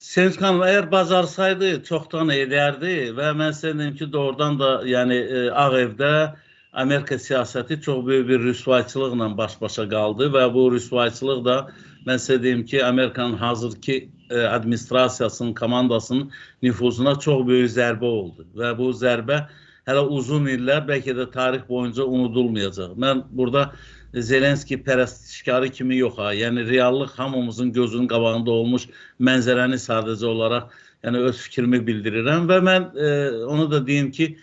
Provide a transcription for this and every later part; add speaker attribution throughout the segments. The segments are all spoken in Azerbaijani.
Speaker 1: Sevinç xanım, əgər bacarsaydı çoxdan edərdi və mən sizə deyim ki, doğrudan da yəni Ağ Evdə Amerika siyasəti çox böyük bir rüsvayçılıqla baş-başa qaldı və bu rüsvayçılıq da mən sizə deyim ki, Amerikanın hazırki administrasiyasının, komandasının nüfuzuna çox böyük zərbə oldu və bu zərbə hələ uzun illər, bəlkə də tarix boyunca unudulmayacaq. Mən burada Zelenski pərəstişkarı kimi yox ha. Yəni reallıq hamımızın gözünün qabağında olmuş mənzərəni sadəcə olaraq yəni öz fikrimi bildirirəm və mən onu da deyim ki,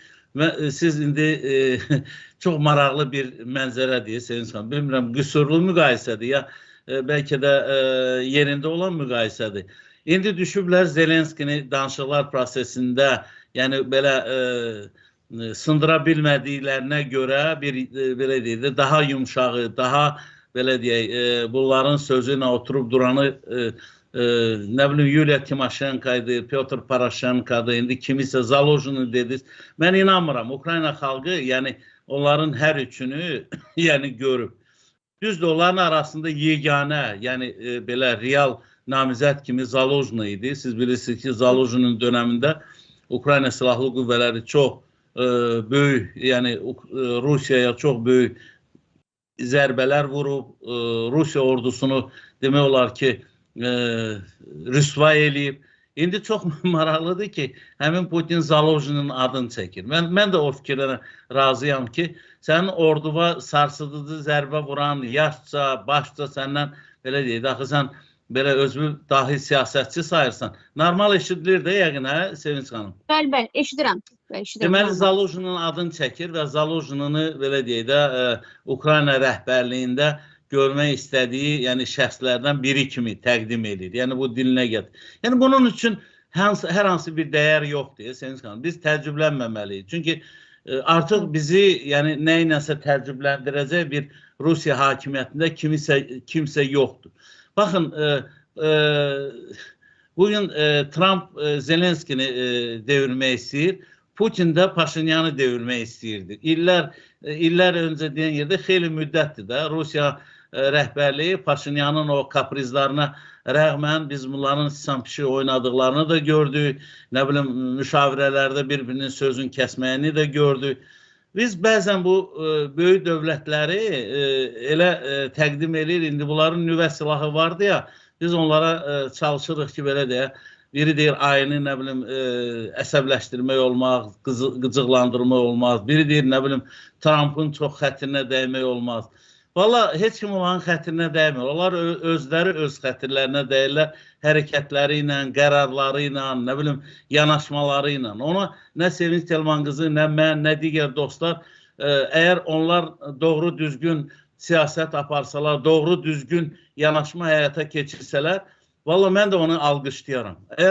Speaker 1: siz indi çox maraqlı bir mənzərədir Sevinç xanım. Bilmirəm, qüsurlu müqayisədir ya bəlkə də yerində olan müqayisədir. İndi düşüblər Zelenskini danışıqlar prosesində, yəni belə sındıra bilmədiklərinə görə bir belə deyək də daha yumşağı, daha belə deyək bunların sözünə oturub duranı nə bilim Yuliya Timoşenko'ydu, Pyotr Poroshenko'ydu, indi kimisə Zaluzhn'ı dediniz. Mən inanmıram. Ukrayna xalqı yəni onların hər üçünü yəni görüb. Düzdür, onların arasında yeganə, yəni belə real namizəd kimi Zaluzhn idi. Siz bilirsiniz ki, Zaluzhn'ın dönəmində Ukrayna Silahlı Qüvvələri çox böyük, yəni Rusiyaya çox böyük zərbələr vurub, Rusiya ordusunu demək olar ki, rüsvay eləyib. İndi çox maraqlıdır ki, həmin Putin Zaluzhn'ın adını çəkir. Mən də o fikirlərə razıyam ki, sənin orduva sarsıdıcı zərbə vuran, yaşca, başca səndən belə deyək, axı sən belə özünü dahi siyasətçi sayırsan. Normal eşidilir də yəqin, hə, Sevinç xanım?
Speaker 2: Bəli, eşidirəm.
Speaker 1: Deməli, Zaluzhn'ın adını çəkir və Zaluzhn'ını belə deyək də Ukrayna rəhbərliyində görmək istədiyi yəni şəxslərdən biri kimi təqdim edir. Yəni bu dilinə gətir. Yəni bunun üçün hər hansı bir dəyər yoxdur, Sevinç xanım. Biz təəccüblənməməliyik. Çünki artıq bizi yəni nə iləsə təəccübləndirəcək bir Rusiya hakimiyyətində kimsə yoxdur. Baxın, bugün Trump Zelenskini devirmək istəyir. Putin də Paşinyanı devirmək istəyirdi. İllər öncə deyən yerdə xeyli müddətdir də Rusiya rəhbərliyi Paşinyanın o kaprizlarına rəğmən biz bunların sisan-pişi oynadıqlarını da gördük. Nə bilim, müşavirələrdə bir-birinin sözün kəsməyini də gördük. Biz bəzən bu böyük dövlətləri elə təqdim edir. İndi bunların nüvə silahı vardı ya, biz onlara çalışırıq ki, belə deyək, biri deyir ayını nə bilim əsəbləşdirmək olmaz, qıcıqlandırmaq olmaz. Biri deyir nə bilim Trump'ın çox xətrinə dəymək olmaz. Valla heç kim onların xətrinə dəymir. Onlar özləri öz xətirlərinə dəyirlər hərəkətləri ilə, qərarları ilə, nə bilim yanaşmaları ilə. Ona nə Sevinç Telman qızı, nə mən, nə digər dostlar əgər onlar doğru düzgün siyasət aparsalar, doğru düzgün yanaşma həyata keçirsələr, valla mən də onu alqışlayaram.